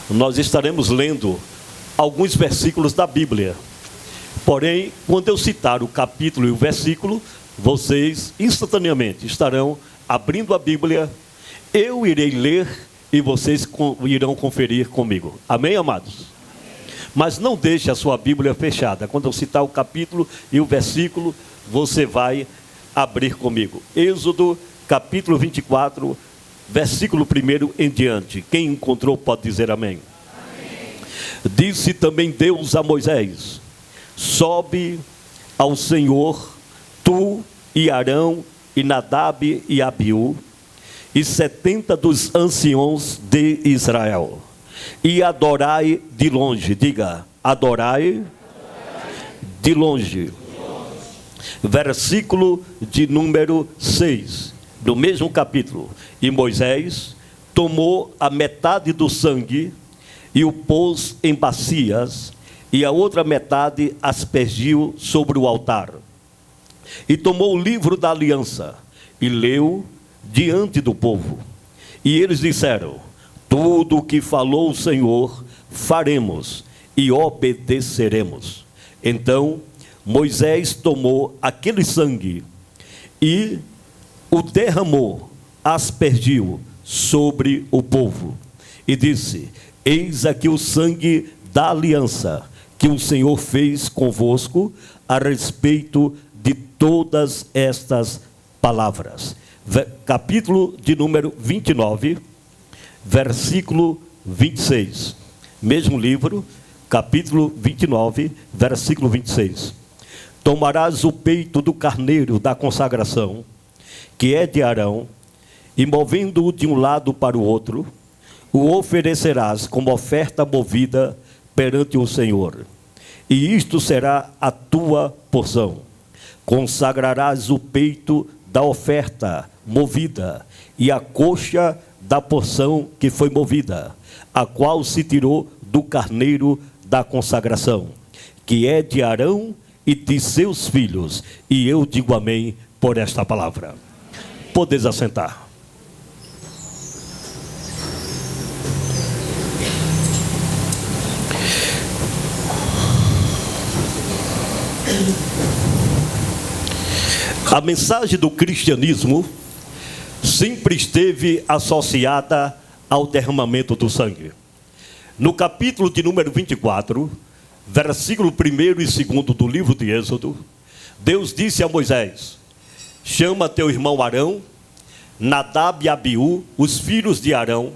nós estaremos lendo alguns versículos da Bíblia. Porém, quando eu citar o capítulo e o versículo, vocês instantaneamente estarão abrindo a Bíblia, eu irei ler e vocês irão conferir comigo. Amém, amados? Mas não deixe a sua Bíblia fechada. Quando eu citar o capítulo e o versículo, você vai abrir comigo. Êxodo, capítulo 24, versículo 1 em diante. Quem encontrou pode dizer amém. Amém. Disse também Deus a Moisés: sobe ao Senhor, tu e Arão e Nadab e Abiú, e 70 dos anciãos de Israel, e adorai de longe. Diga, adorai de longe. Versículo de número 6, do mesmo capítulo. E Moisés tomou a metade do sangue e o pôs em bacias, e a outra metade aspergiu sobre o altar. E tomou o livro da aliança e leu diante do povo. E eles disseram: tudo o que falou o Senhor faremos e obedeceremos. Então Moisés tomou aquele sangue e o derramou, aspergiu sobre o povo e disse: eis aqui o sangue da aliança que o Senhor fez convosco a respeito de todas estas palavras. Capítulo de número 29, versículo 26. Mesmo livro, capítulo 29, versículo 26. Tomarás o peito do carneiro da consagração, que é de Arão, e movendo-o de um lado para o outro, o oferecerás como oferta movida perante o Senhor. E isto será a tua porção. Consagrarás o peito da oferta movida e a coxa da porção que foi movida, a qual se tirou do carneiro da consagração, que é de Arão e de seus filhos. E eu digo amém por esta palavra. Podeis assentar. A mensagem do cristianismo sempre esteve associada ao derramamento do sangue. No capítulo de número 24, versículo 1 e 2 do livro de Êxodo, Deus disse a Moisés: chama teu irmão Arão, Nadab e Abiú, os filhos de Arão,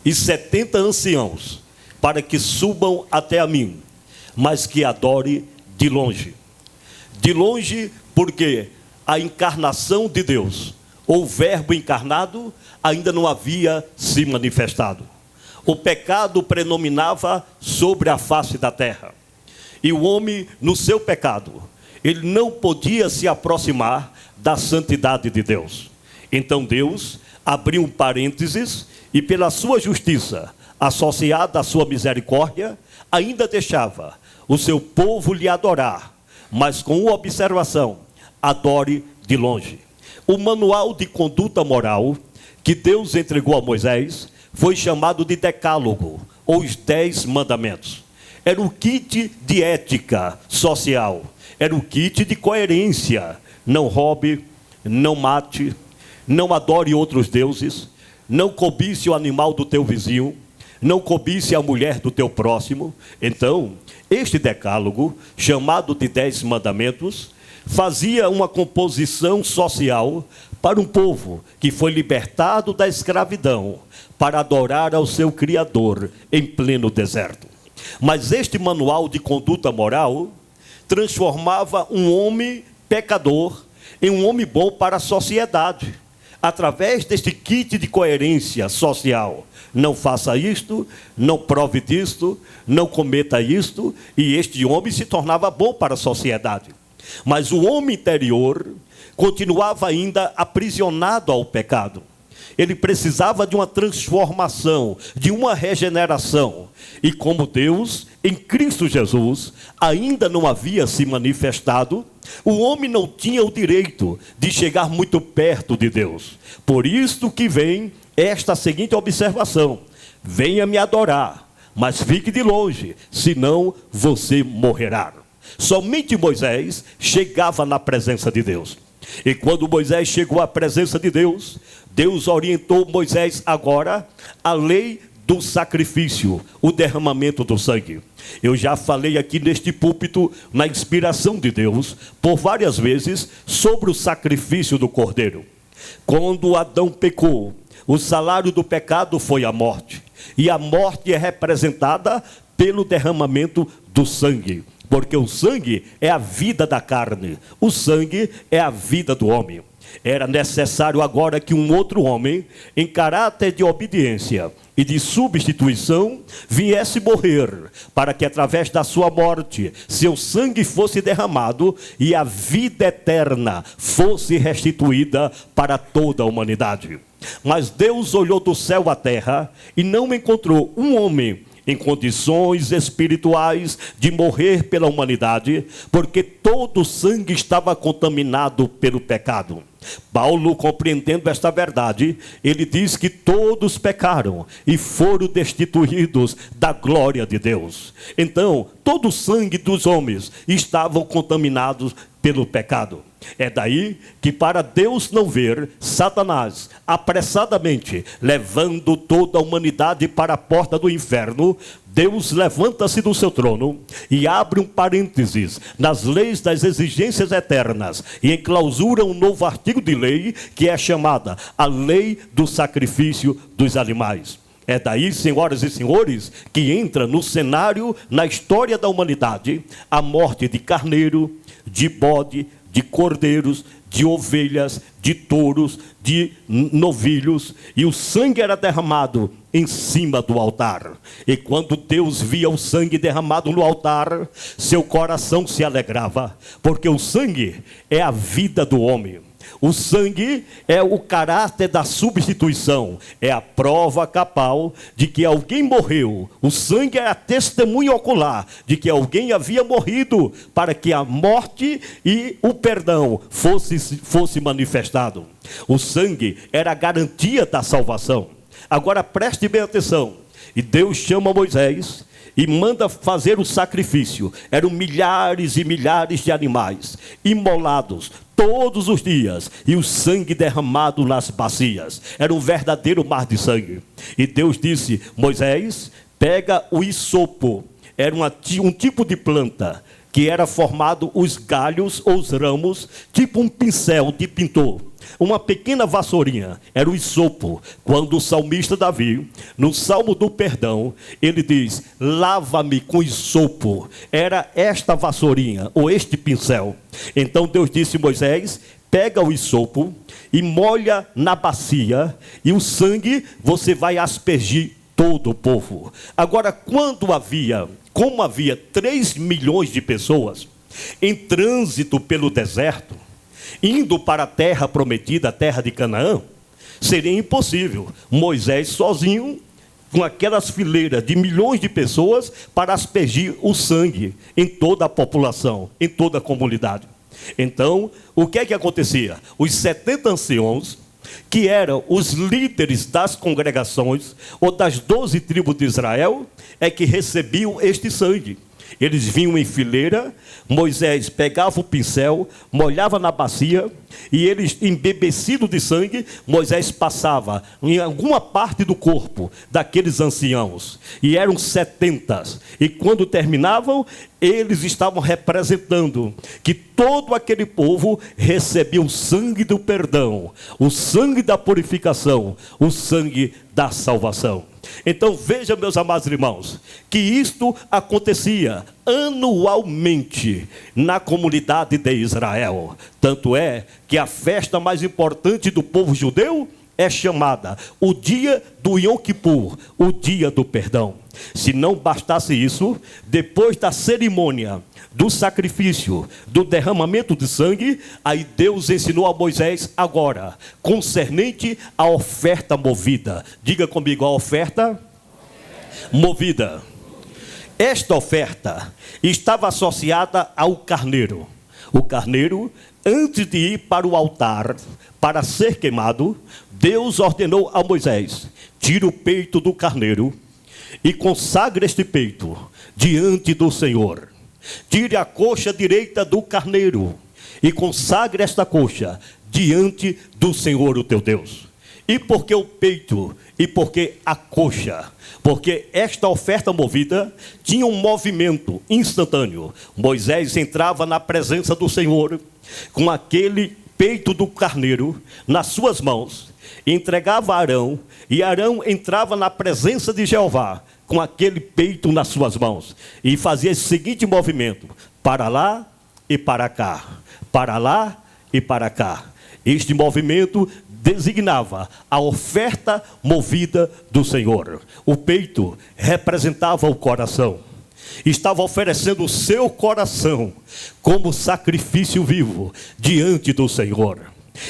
e 70 anciãos, para que subam até a mim, mas que adore de longe. De longe, porque a encarnação de Deus, ou o verbo encarnado, ainda não havia se manifestado. O pecado predominava sobre a face da terra. E o homem, no seu pecado, ele não podia se aproximar da santidade de Deus. Então Deus abriu um parênteses e, pela sua justiça, associada à sua misericórdia, ainda deixava o seu povo lhe adorar, mas com uma observação: adore de longe. O manual de conduta moral que Deus entregou a Moisés foi chamado de Decálogo, ou os 10 mandamentos. Era o kit de ética social, era o kit de coerência. Não roube, não mate, não adore outros deuses, não cobice o animal do teu vizinho, não cobice a mulher do teu próximo. Então, este decálogo, chamado de 10 mandamentos, fazia uma composição social para um povo que foi libertado da escravidão para adorar ao seu Criador em pleno deserto. Mas este manual de conduta moral transformava um homem pecador em um homem bom para a sociedade, através deste kit de coerência social. Não faça isto, não prove disto, não cometa isto, e este homem se tornava bom para a sociedade. Mas o homem interior continuava ainda aprisionado ao pecado. Ele precisava de uma transformação, de uma regeneração. E como Deus, em Cristo Jesus, ainda não havia se manifestado, o homem não tinha o direito de chegar muito perto de Deus. Por isto que vem esta seguinte observação: venha me adorar, mas fique de longe, senão você morrerá. Somente Moisés chegava na presença de Deus. E quando Moisés chegou à presença de Deus, Deus orientou Moisés agora a lei do sacrifício, o derramamento do sangue. Eu já falei aqui neste púlpito, na inspiração de Deus, por várias vezes, sobre o sacrifício do cordeiro. Quando Adão pecou, o salário do pecado foi a morte. E a morte é representada pelo derramamento do sangue. Porque o sangue é a vida da carne. O sangue é a vida do homem. Era necessário agora que um outro homem, em caráter de obediência e de substituição, viesse morrer, para que através da sua morte, seu sangue fosse derramado e a vida eterna fosse restituída para toda a humanidade. Mas Deus olhou do céu à terra e não encontrou um homem em condições espirituais de morrer pela humanidade, porque todo o sangue estava contaminado pelo pecado. Paulo, compreendendo esta verdade, ele diz que todos pecaram e foram destituídos da glória de Deus. Então, todo o sangue dos homens estavam contaminados pelo pecado. É daí que, para Deus não ver Satanás apressadamente levando toda a humanidade para a porta do inferno, Deus levanta-se do seu trono e abre um parênteses nas leis das exigências eternas e enclausura um novo artigo de lei que é chamada a lei do sacrifício dos animais. É daí, senhoras e senhores, que entra no cenário, na história da humanidade, a morte de carneiro, de bode, de cordeiros, de ovelhas, de touros, de novilhos, e o sangue era derramado em cima do altar. E quando Deus via o sangue derramado no altar, seu coração se alegrava, porque o sangue é a vida do homem. O sangue é o caráter da substituição, é a prova cabal de que alguém morreu. O sangue é a testemunha ocular de que alguém havia morrido para que a morte e o perdão fosse manifestado. O sangue era a garantia da salvação. Agora preste bem atenção. E Deus chama Moisés e manda fazer o sacrifício. Eram milhares e milhares de animais imolados todos os dias, e o sangue derramado nas bacias. Era um verdadeiro mar de sangue. E Deus disse: Moisés, pega o hisopo. Era um tipo de planta que era formado os galhos ou os ramos, tipo um pincel de pintor. Uma pequena vassourinha, era o hisopo. Quando o salmista Davi, no Salmo do Perdão, ele diz: lava-me com hisopo. Era esta vassourinha, ou este pincel. Então Deus disse a Moisés: pega o hisopo e molha na bacia, e o sangue você vai aspergir todo o povo. Agora, como havia 3 milhões de pessoas em trânsito pelo deserto, indo para a terra prometida, a terra de Canaã, seria impossível Moisés sozinho, com aquelas fileiras de milhões de pessoas, para aspergir o sangue em toda a população, em toda a comunidade. Então, o que é que acontecia? Os 70 anciãos, que eram os líderes das congregações, ou das 12 tribos de Israel, é que recebiam este sangue. Eles vinham em fileira, Moisés pegava o pincel, molhava na bacia, e eles, embebecidos de sangue, Moisés passava em alguma parte do corpo daqueles anciãos. E eram 70. E quando terminavam, eles estavam representando que todo aquele povo recebia o sangue do perdão, o sangue da purificação, o sangue da salvação. Então veja, meus amados irmãos, que isto acontecia anualmente na comunidade de Israel. Tanto é que a festa mais importante do povo judeu é chamada o dia do Yom Kippur, o dia do perdão. Se não bastasse isso, depois da cerimônia do sacrifício, do derramamento de sangue, aí Deus ensinou a Moisés agora, concernente à oferta movida. Diga comigo, a oferta movida. Esta oferta estava associada ao carneiro. O carneiro, antes de ir para o altar, para ser queimado, Deus ordenou a Moisés: tira o peito do carneiro e consagre este peito diante do Senhor. Tire a coxa direita do carneiro e consagre esta coxa diante do Senhor, o teu Deus. E por que o peito? E por que a coxa? Porque esta oferta movida tinha um movimento instantâneo. Moisés entrava na presença do Senhor com aquele peito do carneiro nas suas mãos, entregava a Arão, e Arão entrava na presença de Jeová com aquele peito nas suas mãos, e fazia esse seguinte movimento: para lá e para cá, para lá e para cá. Este movimento designava a oferta movida do Senhor. O peito representava o coração. Estava oferecendo o seu coração como sacrifício vivo diante do Senhor.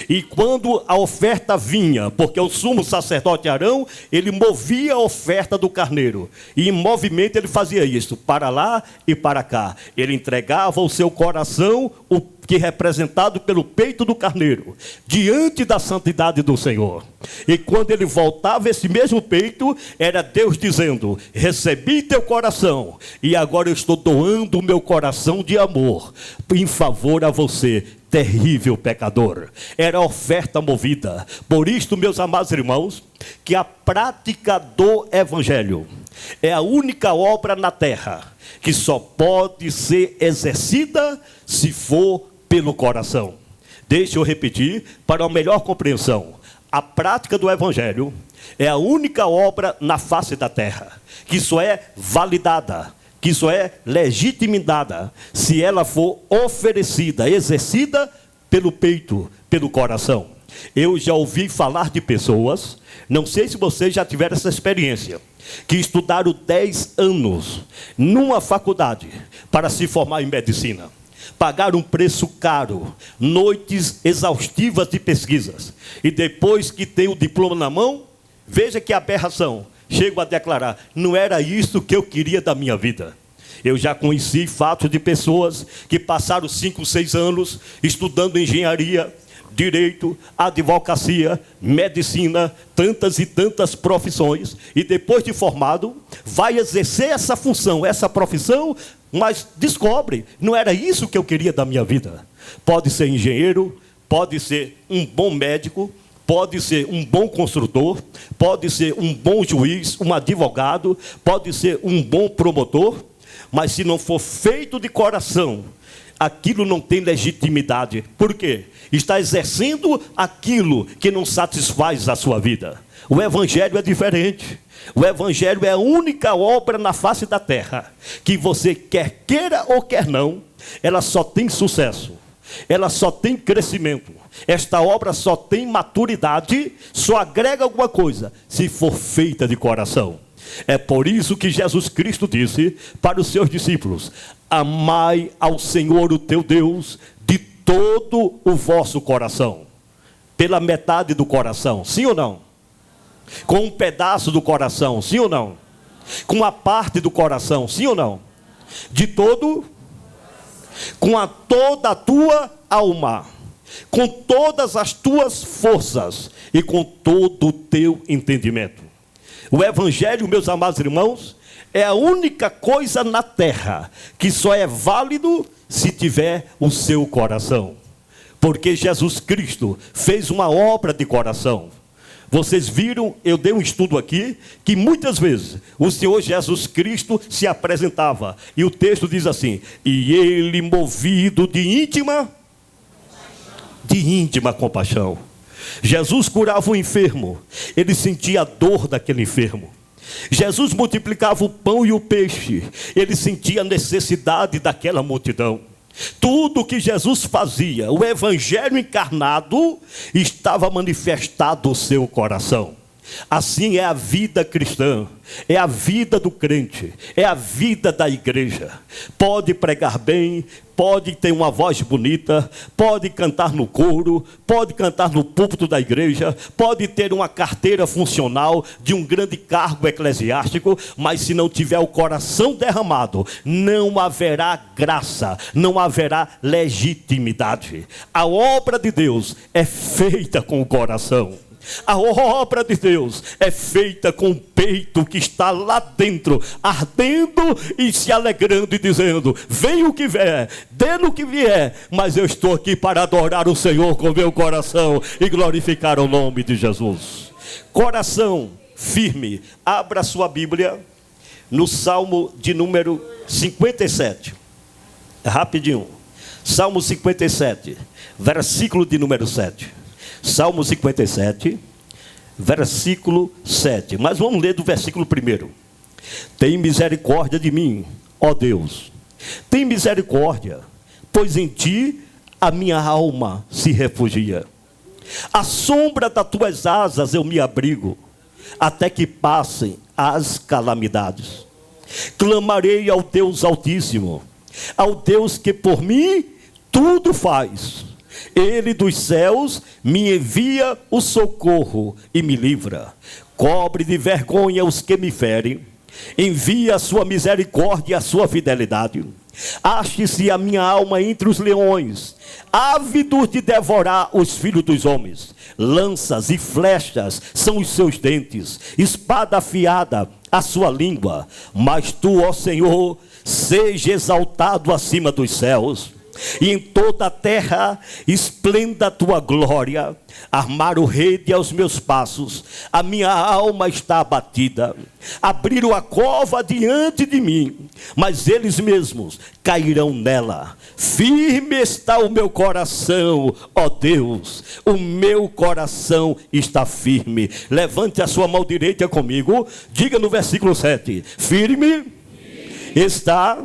E quando a oferta vinha, porque o sumo sacerdote Arão, ele movia a oferta do carneiro, e em movimento ele fazia isso, para lá e para cá. Ele entregava o seu coração, o que representado pelo peito do carneiro, diante da santidade do Senhor. E quando ele voltava, esse mesmo peito, era Deus dizendo: recebi teu coração, e agora eu estou doando o meu coração de amor em favor a você, terrível pecador. Era a oferta movida. Por isto, meus amados irmãos, que a prática do Evangelho é a única obra na terra que só pode ser exercida se for pelo coração. Deixa eu repetir para uma melhor compreensão. A prática do Evangelho é a única obra na face da terra que só é validada, que só é legitimada se ela for oferecida, exercida pelo peito, pelo coração. Eu já ouvi falar de pessoas, não sei se vocês já tiveram essa experiência, que estudaram 10 anos numa faculdade para se formar em medicina. Pagaram um preço caro, noites exaustivas de pesquisas, e depois que tem o diploma na mão, veja que aberração, chego a declarar: não era isso que eu queria da minha vida. Eu já conheci fatos de pessoas que passaram 5, 6 anos estudando engenharia, direito, advocacia, medicina, tantas e tantas profissões, e depois de formado, vai exercer essa função, essa profissão, mas descobre: não era isso que eu queria da minha vida. Pode ser engenheiro, pode ser um bom médico, pode ser um bom construtor, pode ser um bom juiz, um advogado, pode ser um bom promotor, mas se não for feito de coração, aquilo não tem legitimidade. Por quê? Está exercendo aquilo que não satisfaz a sua vida. O Evangelho é diferente. O Evangelho é a única obra na face da terra que você quer queira ou quer não, ela só tem sucesso, ela só tem crescimento. Esta obra só tem maturidade, só agrega alguma coisa se for feita de coração. É por isso que Jesus Cristo disse para os seus discípulos: amai ao Senhor o teu Deus de todo o vosso coração. Pela metade do coração, sim ou não? Com um pedaço do coração, sim ou não? Com uma parte do coração, sim ou não? De todo, com toda a tua alma, com todas as tuas forças e com todo o teu entendimento. O Evangelho, meus amados irmãos, é a única coisa na terra que só é válido se tiver o seu coração. Porque Jesus Cristo fez uma obra de coração. Vocês viram, eu dei um estudo aqui, que muitas vezes o Senhor Jesus Cristo se apresentava. E o texto diz assim: e ele movido de íntima compaixão. Jesus curava o enfermo, ele sentia a dor daquele enfermo. Jesus multiplicava o pão e o peixe, ele sentia a necessidade daquela multidão. Tudo que Jesus fazia, o Evangelho encarnado, estava manifestado no seu coração. Assim é a vida cristã, é a vida do crente, é a vida da igreja. Pode pregar bem, pode ter uma voz bonita, pode cantar no coro, pode cantar no púlpito da igreja, pode ter uma carteira funcional de um grande cargo eclesiástico, mas se não tiver o coração derramado, não haverá graça, não haverá legitimidade. A obra de Deus é feita com o coração. A obra de Deus é feita com o peito que está lá dentro, ardendo e se alegrando e dizendo: venha o que vier, dê no que vier, mas eu estou aqui para adorar o Senhor com meu coração e glorificar o nome de Jesus. Coração firme. Abra sua Bíblia no Salmo de número 57. Rapidinho. Salmo 57, versículo de número 7. Salmo 57, versículo 7. Mas vamos ler do versículo 1. Tem misericórdia de mim, ó Deus. Tem misericórdia, pois em ti a minha alma se refugia. À sombra das tuas asas eu me abrigo, até que passem as calamidades. Clamarei ao Deus Altíssimo, ao Deus que por mim tudo faz. Ele dos céus me envia o socorro e me livra. Cobre de vergonha os que me ferem. Envia a sua misericórdia e a sua fidelidade. Ache-se a minha alma entre os leões, ávidos de devorar os filhos dos homens. Lanças e flechas são os seus dentes, espada afiada a sua língua. Mas tu, ó Senhor, seja exaltado acima dos céus, e em toda a terra esplenda a tua glória. Armaram rede aos meus passos, a minha alma está abatida. Abriram a cova diante de mim, mas eles mesmos cairão nela. Firme está o meu coração, ó Deus, o meu coração está firme. Levante a sua mão direita comigo, diga no versículo 7: firme está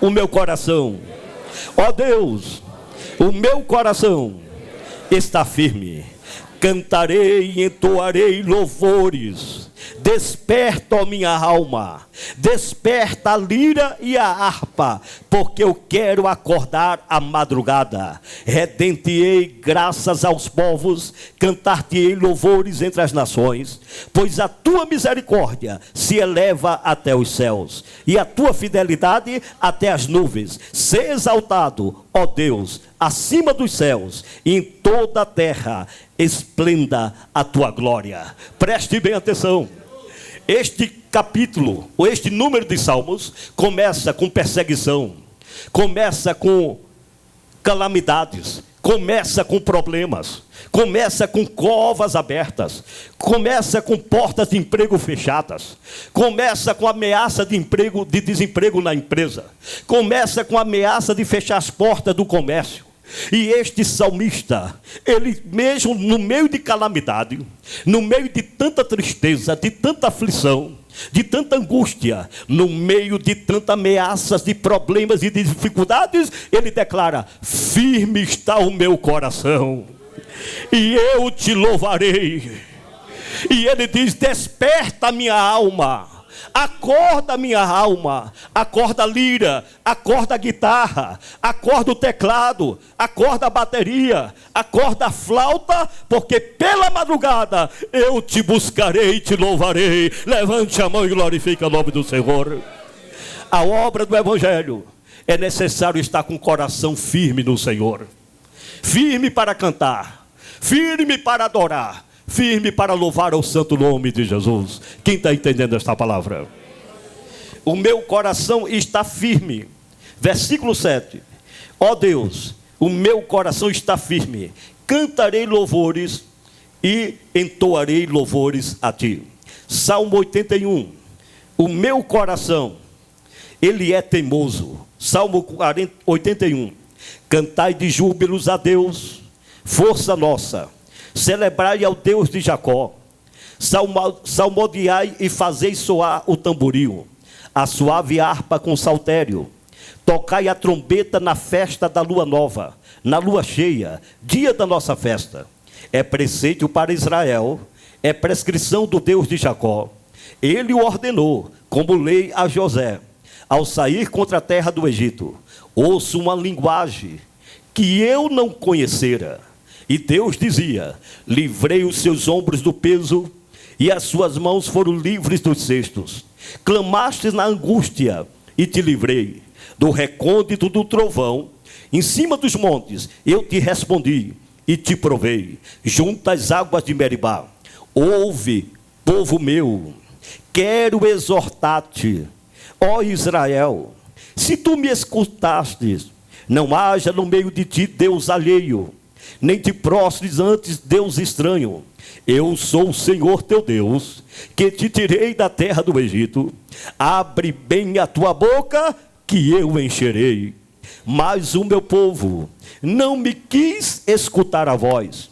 o meu coração. Ó Deus, o meu coração está firme. Cantarei e entoarei louvores. Desperta, ó minha alma, desperta a lira e a harpa, porque eu quero acordar à madrugada. Redentei graças aos povos, cantar-te-ei louvores entre as nações, pois a tua misericórdia se eleva até os céus, e a tua fidelidade até as nuvens. Sê exaltado, ó Deus, acima dos céus, e em toda a terra esplenda a tua glória. Preste bem atenção. Este capítulo, ou este número de salmos, começa com perseguição, começa com calamidades, começa com problemas, começa com covas abertas, começa com portas de emprego fechadas, começa com ameaça de emprego, de desemprego na empresa, começa com ameaça de fechar as portas do comércio. E este salmista, ele mesmo no meio de calamidade, no meio de tanta tristeza, de tanta aflição, de tanta angústia, no meio de tantas ameaças, de problemas e de dificuldades, ele declara: firme está o meu coração, e eu te louvarei. E ele diz: desperta a minha alma. Acorda minha alma, acorda a lira, acorda a guitarra, acorda o teclado, acorda a bateria, acorda a flauta, porque pela madrugada eu te buscarei e te louvarei. Levante a mão e glorifique o nome do Senhor. A obra do Evangelho é necessário estar com o coração firme no Senhor, firme para cantar, firme para adorar, firme para louvar o santo nome de Jesus. Quem está entendendo esta palavra? O meu coração está firme. Versículo 7. Ó Deus, o meu coração está firme. Cantarei louvores e entoarei louvores a ti. Salmo 81. O meu coração, ele é teimoso. Salmo 81. Cantai de júbilos a Deus, força nossa. Celebrai ao Deus de Jacó. Salmodiai e fazei soar o tamboril, a suave harpa com saltério. Tocai a trombeta na festa da lua nova, na lua cheia, dia da nossa festa. É preceito para Israel, é prescrição do Deus de Jacó. Ele o ordenou como lei a José, ao sair contra a terra do Egito. Ouço uma linguagem que eu não conhecera. E Deus dizia: livrei os seus ombros do peso, e as suas mãos foram livres dos cestos. Clamaste na angústia, e te livrei. Do recôndito do trovão, em cima dos montes, eu te respondi, e te provei, junto às águas de Meribá. Ouve, povo meu, quero exortar-te, ó Israel, se tu me escutastes, não haja no meio de ti Deus alheio, nem te prostres antes Deus estranho. Eu sou o Senhor teu Deus, que te tirei da terra do Egito. Abre bem a tua boca, que eu encherei. Mas o meu povo não me quis escutar a voz,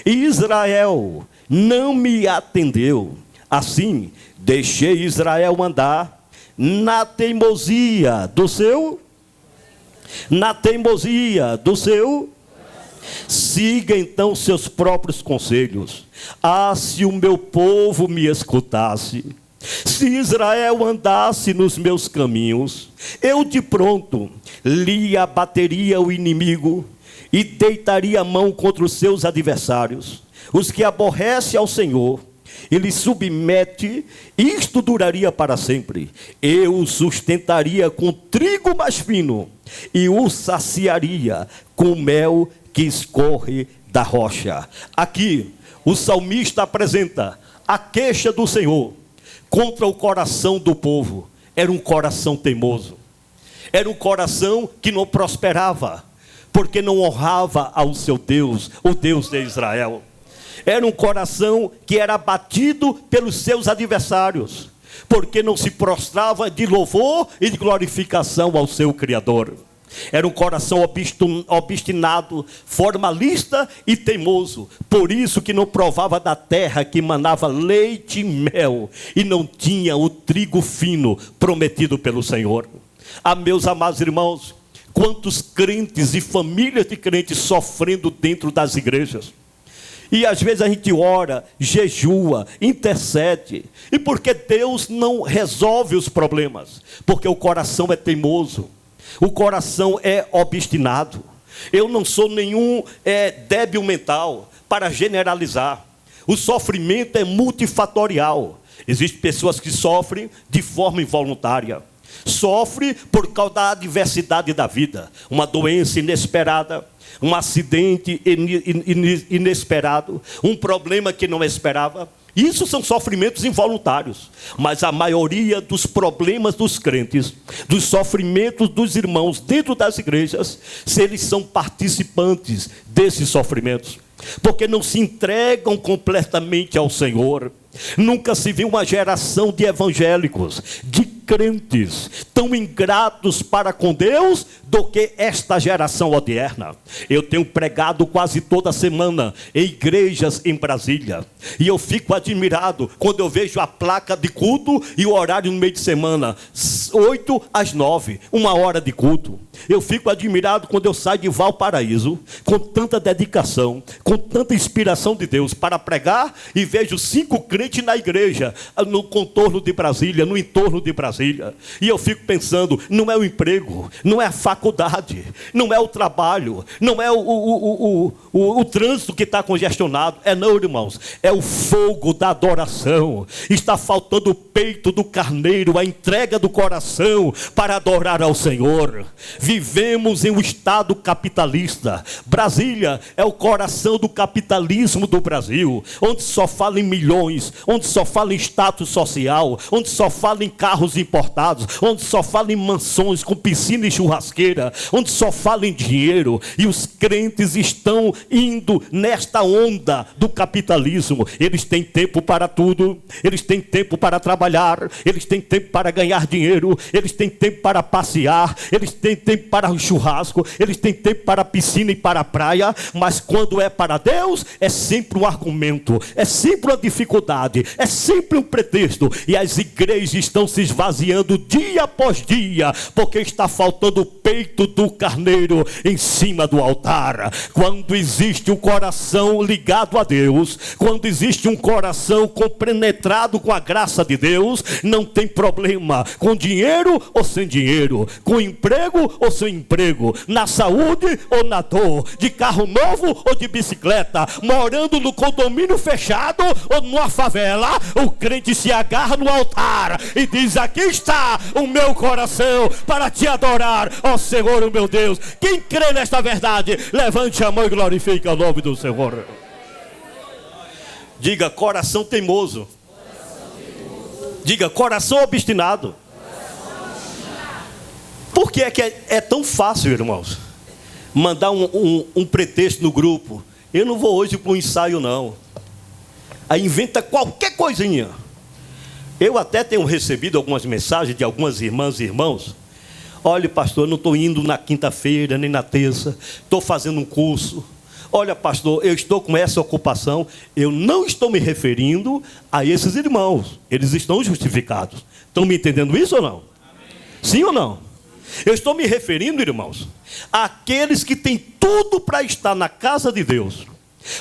e Israel não me atendeu. Assim, deixei Israel andar na teimosia do seu. Siga então seus próprios conselhos. Se o meu povo me escutasse, se Israel andasse nos meus caminhos, eu de pronto lhe abateria o inimigo e deitaria a mão contra os seus adversários, os que aborrecem ao Senhor, e lhe submete. Isto duraria para sempre. Eu o sustentaria com trigo mais fino e o saciaria com mel que escorre da rocha. Aqui o salmista apresenta a queixa do Senhor contra o coração do povo. Era um coração teimoso, era um coração que não prosperava, porque não honrava ao seu Deus, o Deus de Israel. Era um coração que era abatido pelos seus adversários, porque não se prostrava de louvor e de glorificação ao seu Criador. Era um coração obstinado, formalista e teimoso. Por isso que não provava da terra que manava leite e mel, e não tinha o trigo fino prometido pelo Senhor. Meus amados irmãos, quantos crentes e famílias de crentes sofrendo dentro das igrejas. E às vezes a gente ora, jejua, intercede. E porque Deus não resolve os problemas? Porque o coração é teimoso. O coração é obstinado. Eu não sou nenhum débil mental para generalizar. O sofrimento é multifatorial. Existem pessoas que sofrem de forma involuntária. Sofre por causa da adversidade da vida. Uma doença inesperada, um acidente inesperado, um problema que não esperava. Isso são sofrimentos involuntários. Mas a maioria dos problemas dos crentes, dos sofrimentos dos irmãos dentro das igrejas, se eles são participantes desses sofrimentos, porque não se entregam completamente ao Senhor. Nunca se viu uma geração de evangélicos, de crentes, tão ingratos para com Deus do que esta geração odierna. Eu tenho pregado quase toda semana em igrejas em Brasília, e eu fico admirado quando eu vejo a placa de culto e o horário no meio de semana, 8 às 9, 1 hora de culto. Eu fico admirado quando eu saio de Valparaíso com tanta dedicação, com tanta inspiração de Deus para pregar, e vejo 5 crentes na igreja, no contorno de Brasília, no entorno de Brasília. E eu fico pensando, não é o emprego, não é a faculdade, não é o trabalho, não é o trânsito que está congestionado. Não, irmãos, é o fogo da adoração. Está faltando o peito do carneiro, a entrega do coração para adorar ao Senhor. Vivemos em um estado capitalista. Brasília é o coração do capitalismo do Brasil, onde só fala em milhões, onde só fala em status social, onde só fala em carros importados, onde só fala em mansões com piscina e churrasqueira, onde só fala em dinheiro. E os crentes estão indo nesta onda do capitalismo. Eles têm tempo para tudo, eles têm tempo para trabalhar, eles têm tempo para ganhar dinheiro, eles têm tempo para passear, eles têm tempo para o churrasco, eles têm tempo para a piscina e para a praia. Mas quando é para Deus, é sempre um argumento, é sempre uma dificuldade, é sempre um pretexto. E as igrejas estão se esvaziando dia após dia, porque está faltando o peito do carneiro em cima do altar. Quando existe um coração ligado a Deus, quando existe um coração compenetrado com a graça de Deus, não tem problema com dinheiro ou sem dinheiro, com emprego ou sem emprego, na saúde ou na dor, de carro novo ou de bicicleta, morando no condomínio fechado ou numa favela. O crente se agarra no altar e diz: aqui está o meu coração para te adorar, ó Senhor, o meu Deus. Quem crê nesta verdade, levante a mão e glorifique o nome do Senhor. Diga: coração teimoso. Diga: coração obstinado. Por que é tão fácil, irmãos, mandar um pretexto no grupo? Eu não vou hoje para o ensaio, não. Aí inventa qualquer coisinha. Eu até tenho recebido algumas mensagens de algumas irmãs e irmãos. Olha, pastor, eu não estou indo na quinta-feira, nem na terça. Estou fazendo um curso. Olha, pastor, eu estou com essa ocupação. Eu não estou me referindo a esses irmãos. Eles estão justificados. Estão me entendendo isso ou não? Amém. Sim ou não? Eu estou me referindo, irmãos, àqueles que têm tudo para estar na casa de Deus,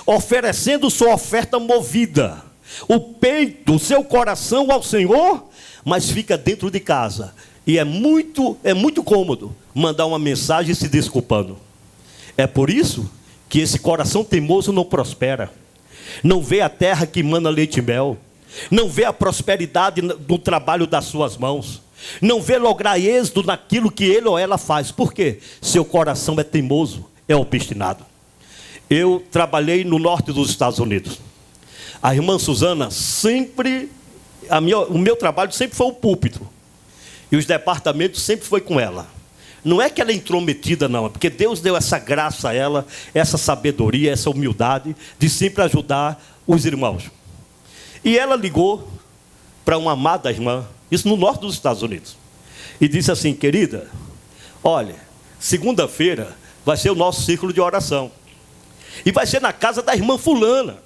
oferecendo sua oferta movida, o peito, o seu coração ao Senhor, mas fica dentro de casa. E é muito cômodo mandar uma mensagem se desculpando. É por isso que esse coração teimoso não prospera. Não vê a terra que mana leite e mel. Não vê a prosperidade do trabalho das suas mãos. Não vê lograr êxito naquilo que ele ou ela faz. Por quê? Seu coração é teimoso, é obstinado. Eu trabalhei no norte dos Estados Unidos. A irmã Suzana sempre... o meu trabalho sempre foi o púlpito. E os departamentos sempre foi com ela. Não é que ela é intrometida, não. É porque Deus deu essa graça a ela, essa sabedoria, essa humildade de sempre ajudar os irmãos. E ela ligou para uma amada irmã, isso no norte dos Estados Unidos, e disse assim: querida, olha, segunda-feira vai ser o nosso círculo de oração. E vai ser na casa da irmã fulana.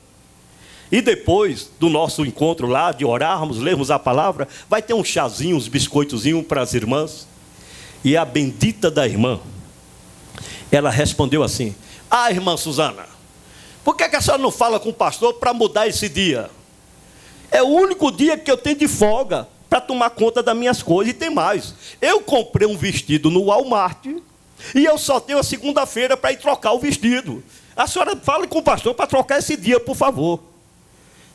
E depois do nosso encontro lá, de orarmos, lermos a palavra, vai ter um chazinho, uns biscoitozinhos para as irmãs. E a bendita da irmã, ela respondeu assim: ah, irmã Suzana, por que a senhora não fala com o pastor para mudar esse dia? É o único dia que eu tenho de folga para tomar conta das minhas coisas. E tem mais, eu comprei um vestido no Walmart e eu só tenho a segunda-feira para ir trocar o vestido. A senhora fale com o pastor para trocar esse dia, por favor.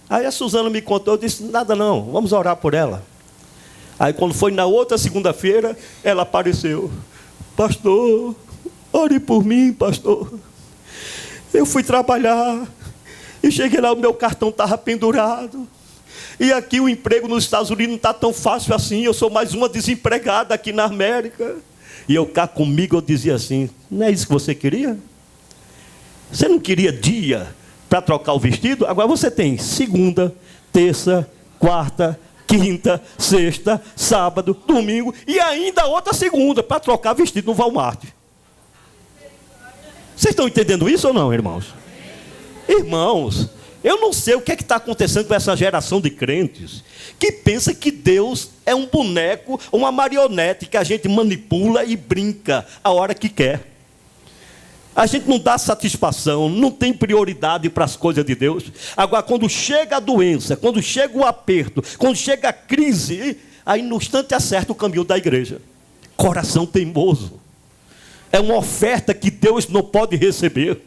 Aí a Suzana me contou, eu disse: nada não, vamos orar por ela. Aí quando foi na outra segunda-feira, ela apareceu: pastor, ore por mim, pastor. Eu fui trabalhar e cheguei lá, o meu cartão estava pendurado. E aqui o emprego nos Estados Unidos não está tão fácil assim. Eu sou mais uma desempregada aqui na América. E eu cá comigo, eu dizia assim: não é isso que você queria? Você não queria dia para trocar o vestido? Agora você tem segunda, terça, quarta, quinta, sexta, sábado, domingo e ainda outra segunda para trocar vestido no Walmart. Vocês estão entendendo isso ou não, irmãos? Irmãos, eu não sei o que está acontecendo com essa geração de crentes que pensa que Deus é um boneco, uma marionete que a gente manipula e brinca a hora que quer. A gente não dá satisfação, não tem prioridade para as coisas de Deus. Agora, quando chega a doença, quando chega o aperto, quando chega a crise, aí no instante acerta o caminho da igreja. Coração teimoso. É uma oferta que Deus não pode receber.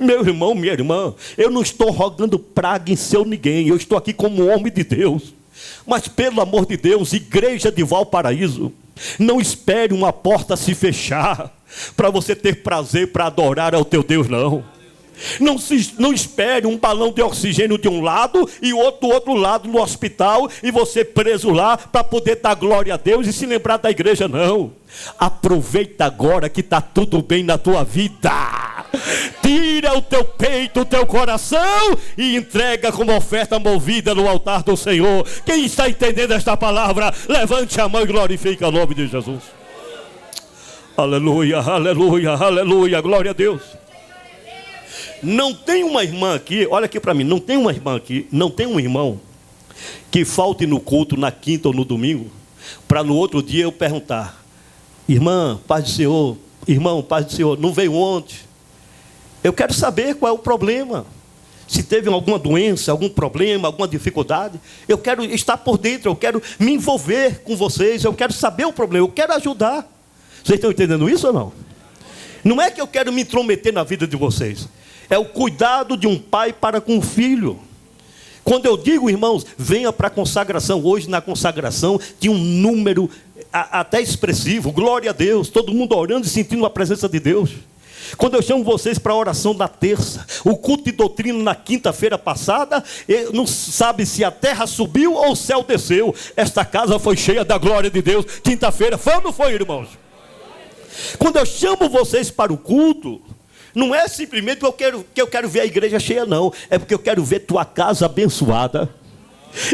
Meu irmão, minha irmã, eu não estou rogando praga em seu ninguém. Eu estou aqui como homem de Deus. Mas pelo amor de Deus, igreja de Valparaíso, não espere uma porta se fechar para você ter prazer para adorar ao teu Deus, não. Não espere um balão de oxigênio de um lado e outro do outro lado no hospital e você preso lá para poder dar glória a Deus e se lembrar da igreja, não. Aproveita agora que está tudo bem na tua vida. Tira o teu peito, o teu coração e entrega como oferta movida no altar do Senhor. Quem está entendendo esta palavra, levante a mão e glorifique o nome de Jesus. Aleluia, aleluia, aleluia, glória a Deus. Não tem uma irmã aqui, olha aqui para mim, não tem uma irmã aqui, não tem um irmão que falte no culto na quinta ou no domingo, para no outro dia eu perguntar: irmã, paz do Senhor, irmão, paz do Senhor, não veio ontem? Eu quero saber qual é o problema. Se teve alguma doença, algum problema, alguma dificuldade, eu quero estar por dentro, eu quero me envolver com vocês, eu quero saber o problema, eu quero ajudar. Vocês estão entendendo isso ou não? Não é que eu quero me intrometer na vida de vocês. É o cuidado de um pai para com o filho. Quando eu digo, irmãos, venha para a consagração, hoje na consagração tinha um número até expressivo, glória a Deus, todo mundo orando e sentindo a presença de Deus. Quando eu chamo vocês para a oração da terça, o culto de doutrina na quinta-feira passada, não sabe se a terra subiu ou o céu desceu. Esta casa foi cheia da glória de Deus. Quinta-feira, foi ou não foi, irmãos? Quando eu chamo vocês para o culto, não é simplesmente que eu quero ver a igreja cheia, não. É porque eu quero ver tua casa abençoada.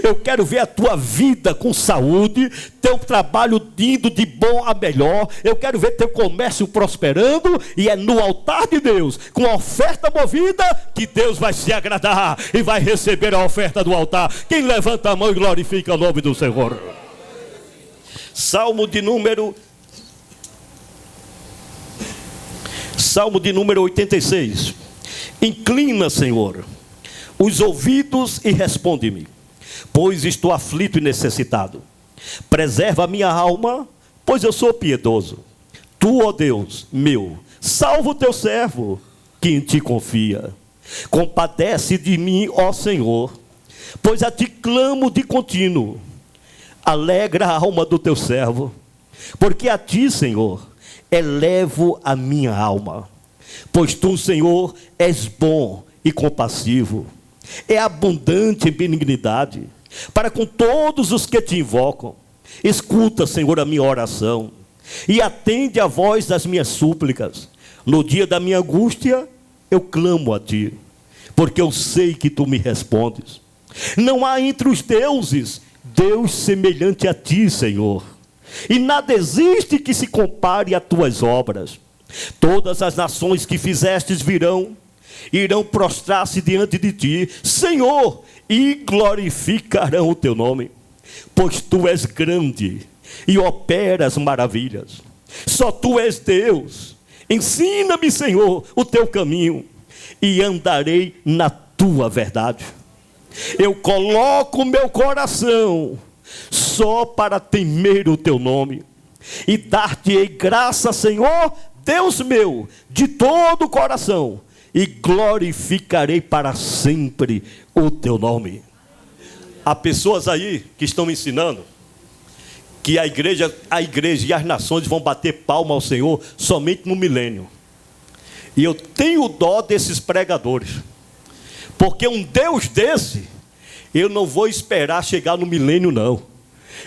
Eu quero ver a tua vida com saúde, teu trabalho indo de bom a melhor. Eu quero ver teu comércio prosperando. E é no altar de Deus, com a oferta movida, que Deus vai se agradar e vai receber a oferta do altar. Quem levanta a mão e glorifica o nome do Senhor. Salmo de número 86. Inclina, Senhor, os ouvidos e responde-me, pois estou aflito e necessitado. Preserva a minha alma, pois eu sou piedoso. Tu, ó Deus meu, salva o teu servo, que em ti confia. Compadece de mim, ó Senhor, pois a ti clamo de contínuo. Alegra a alma do teu servo, porque a ti, Senhor, elevo a minha alma. Pois tu, Senhor, és bom e compassivo, é abundante em benignidade para com todos os que te invocam. Escuta, Senhor, a minha oração e atende a voz das minhas súplicas. No dia da minha angústia, eu clamo a ti, porque eu sei que tu me respondes. Não há entre os deuses Deus semelhante a ti, Senhor, e nada existe que se compare a tuas obras. Todas as nações que fizestes irão prostrar-se diante de ti, Senhor, e glorificarão o teu nome, pois tu és grande e operas maravilhas. Só tu és Deus. Ensina-me, Senhor, o teu caminho, e andarei na tua verdade. Eu coloco meu coração só para temer o teu nome e dar-te-ei graça, Senhor, Deus meu, de todo o coração, e glorificarei para sempre o teu nome. Há pessoas aí que estão me ensinando que a igreja e as nações vão bater palma ao Senhor somente no milênio. E eu tenho dó desses pregadores, porque um Deus desse, eu não vou esperar chegar no milênio, não.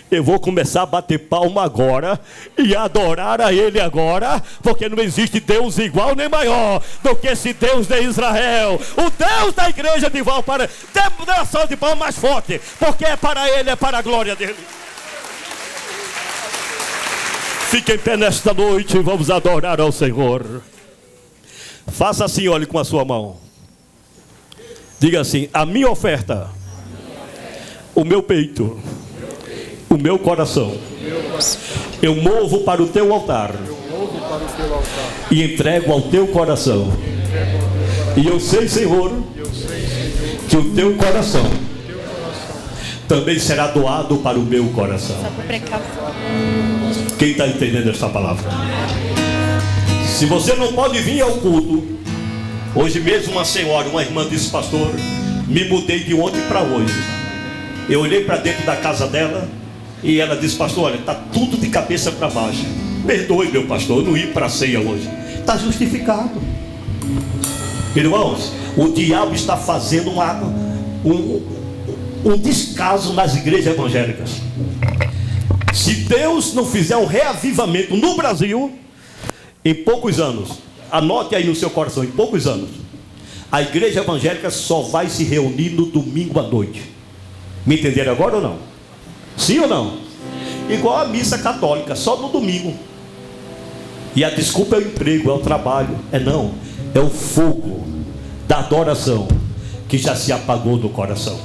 Eu vou começar a bater palma agora e adorar a Ele agora, porque não existe Deus igual nem maior do que esse Deus de Israel, o Deus da igreja de Valparaíso. Dê uma salva de palma mais forte, porque é para Ele, é para a glória dEle. Fique em pé nesta noite e vamos adorar ao Senhor. Faça assim, olhe com a sua mão. Diga assim: a minha oferta, o meu peito, o meu coração, eu movo para o teu altar e entrego ao teu coração. E eu sei, Senhor, que o teu coração também será doado para o meu coração. Quem está entendendo essa palavra? Se você não pode vir ao culto, hoje mesmo uma senhora, uma irmã disse: pastor, me mudei de ontem para hoje. Eu olhei para dentro da casa dela e ela disse: pastor, olha, está tudo de cabeça para baixo. Perdoe, meu pastor, eu não ia para a ceia hoje. Está justificado. Irmãos, o diabo está fazendo um descaso nas igrejas evangélicas. Se Deus não fizer um reavivamento no Brasil, em poucos anos, anote aí no seu coração, em poucos anos, a igreja evangélica só vai se reunir no domingo à noite. Me entenderam agora ou não? Sim ou não? Igual a missa católica, só no domingo. E a desculpa é o emprego, é o trabalho. Não, é o fogo da adoração que já se apagou do coração.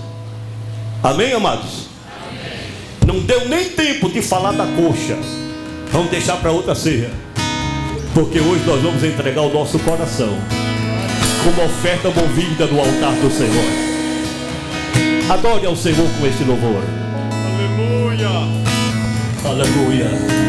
Amém, amados? Amém. Não deu nem tempo de falar da coxa. Vamos deixar para outra ceia, porque hoje nós vamos entregar o nosso coração como oferta movida no altar do Senhor. Adore ao Senhor com este louvor. Aleluia. Aleluia.